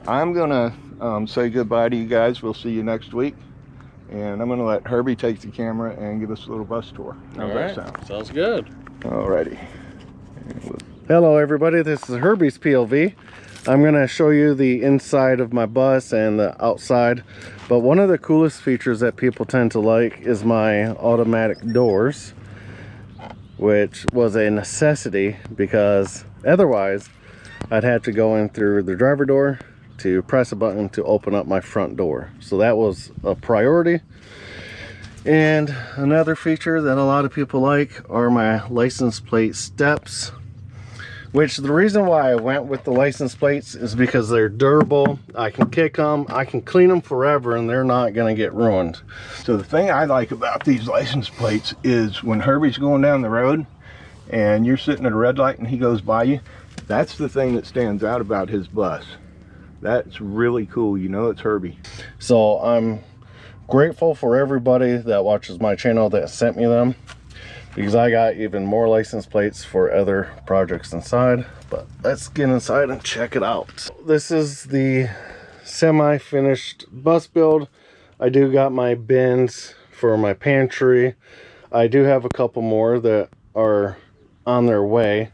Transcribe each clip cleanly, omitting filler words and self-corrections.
I'm gonna say goodbye to you guys. We'll see you next week. And I'm gonna let Herbie take the camera and give us a little bus tour. How's that sound? Sounds good. Alrighty. Hello everybody, this is Herbie's POV. I'm going to show you the inside of my bus and the outside. But one of the coolest features that people tend to like is my automatic doors, which was a necessity because otherwise I'd have to go in through the driver door to press a button to open up my front door. So that was a priority. And another feature that a lot of people like are my license plate steps, which the reason why I went with the license plates is because they're durable. I can kick them, I can clean them forever, and they're not gonna get ruined. So the thing I like about these license plates is when Herbie's going down the road and you're sitting at a red light and he goes by you, that's the thing that stands out about his bus. That's really cool. You know it's Herbie. So I'm grateful for everybody that watches my channel that sent me them, because I got even more license plates for other projects inside. But let's get inside and check it out. This is the semi-finished bus build. I do got my bins for my pantry. I do have a couple more that are on their way.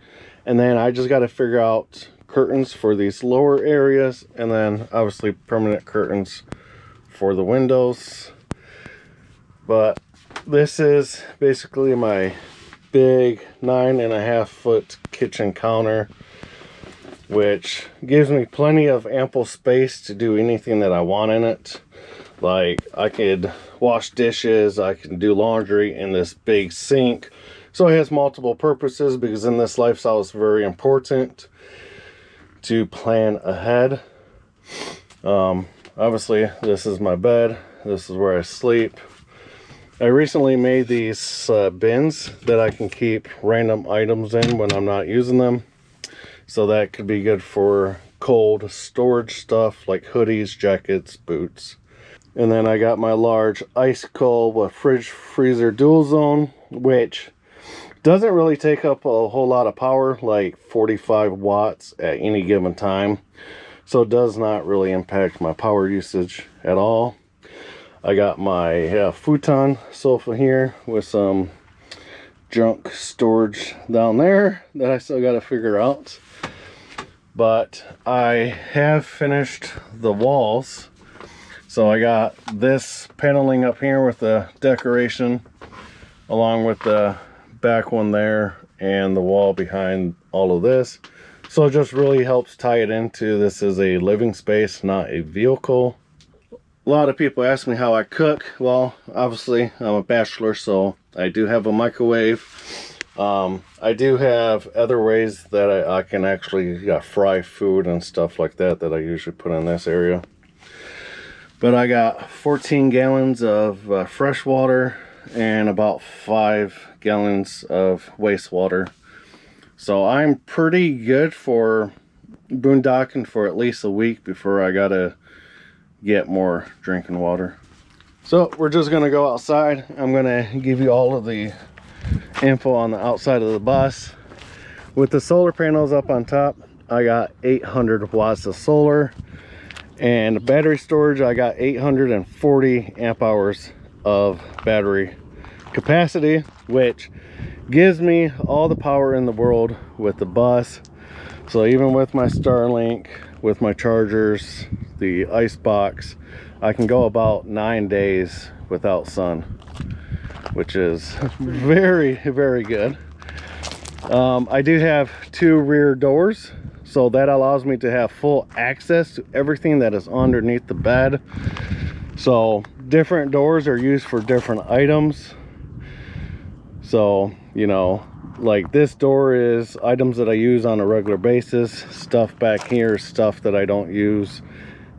And then I just got to figure out curtains for these lower areas, and then obviously permanent curtains for the windows. But this is basically my big 9.5 foot kitchen counter, which gives me plenty of ample space to do anything that I want in it. Like I could wash dishes, I can do laundry in this big sink. So it has multiple purposes, because in this lifestyle it's very important to plan ahead. Obviously this is my bed, this is where I sleep. I recently made these bins that I can keep random items in when I'm not using them. So that could be good for cold storage stuff like hoodies, jackets, boots. And then I got my large ice cold fridge freezer dual zone, which doesn't really take up a whole lot of power, like 45 watts at any given time. So it does not really impact my power usage at all. I got my futon sofa here with some junk storage down there that I still got to figure out. But I have finished the walls. So I got this paneling up here with the decoration, along with the back one there and the wall behind all of this. So it just really helps tie it into this is a living space, not a vehicle. A lot of people ask me how I cook. Well, obviously I'm a bachelor, so I do have a microwave. I do have other ways that I can actually fry food and stuff like that I usually put in this area. But I got 14 gallons of fresh water and about 5 gallons of wastewater. So I'm pretty good for boondocking for at least a week before I gotta get more drinking water. So we're just gonna go outside. I'm gonna give you all of the info on the outside of the bus. With the solar panels up on top, I got 800 watts of solar, and battery storage, I got 840 amp hours of battery capacity, which gives me all the power in the world with the bus. So even with my Starlink, with my chargers, the ice box, I can go about 9 days without sun, which is very, very good. I do have 2 rear doors, so that allows me to have full access to everything that is underneath the bed. So different doors are used for different items. So, you know, like this door is items that I use on a regular basis. Stuff back here is stuff that I don't use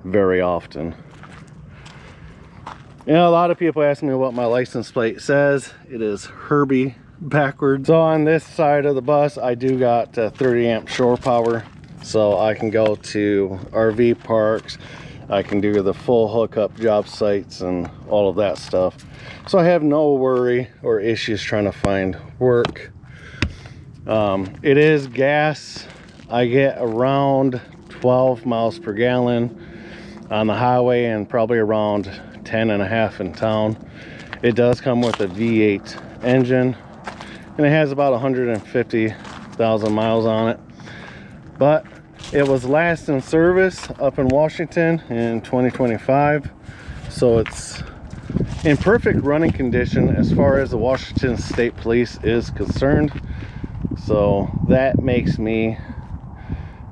very often. You know, a lot of people ask me what my license plate says. It is Herbie backwards. So on this side of the bus, I do got 30 amp shore power. So I can go to RV parks. I can do the full hookup job sites and all of that stuff. So I have no worry or issues trying to find work. It is gas. I get around 12 miles per gallon on the highway and probably around 10.5 in town. It does come with a V8 engine, and it has about 150,000 miles on it. But it was last in service up in Washington in 2025, so it's in perfect running condition as far as the Washington State Police is concerned. So that makes me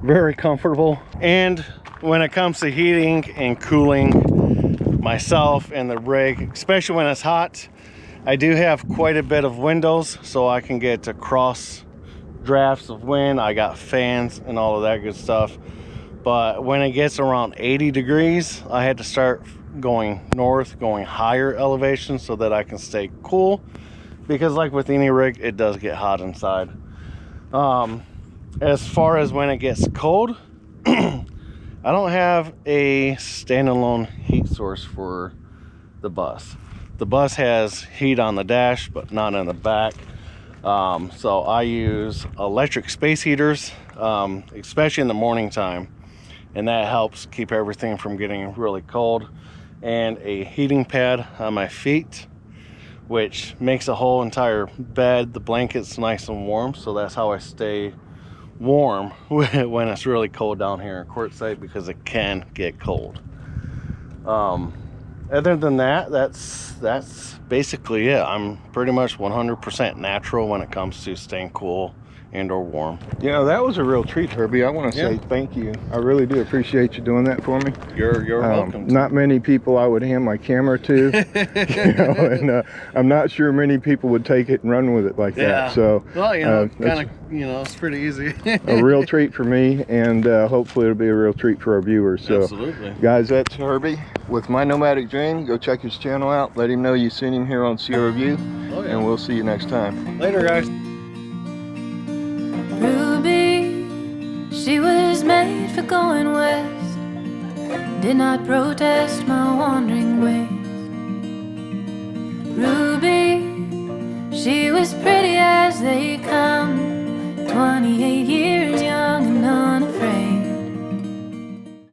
very comfortable. And when it comes to heating and cooling myself and the rig, especially when it's hot, I do have quite a bit of windows so I can get across drafts of wind. I got fans and all of that good stuff. But when it gets around 80 degrees, I had to start going north, going higher elevation so that I can stay cool, because like with any rig, it does get hot inside. As far as when it gets cold, I don't have a standalone heat source for the bus. The bus has heat on the dash, but not in the back. So I use electric space heaters, especially in the morning time, and that helps keep everything from getting really cold. And a heating pad on my feet, which makes the whole entire bed, the blankets, nice and warm. So that's how I stay warm when it's really cold down here in Quartzsite, because it can get cold. Other than that, that's basically it. I'm pretty much 100% natural when it comes to staying cool and or warm. You know, that was a real treat, Herbie. I want to say thank you. I really do appreciate you doing that for me. You're welcome. Not many people I would hand my camera to, you know, and I'm not sure many people would take it and run with it like that. So, well, you know, kind of, you know, it's pretty easy. A real treat for me, and hopefully it'll be a real treat for our viewers. So, absolutely, guys, that's Herbie with My Nomadic Dream. Go check his channel out. Let him know you've seen him here on seeouRView, and we'll see you next time. Later, guys. Ruby, she was made for going west, did not protest my wandering ways. Ruby, she was pretty as they come, 28 years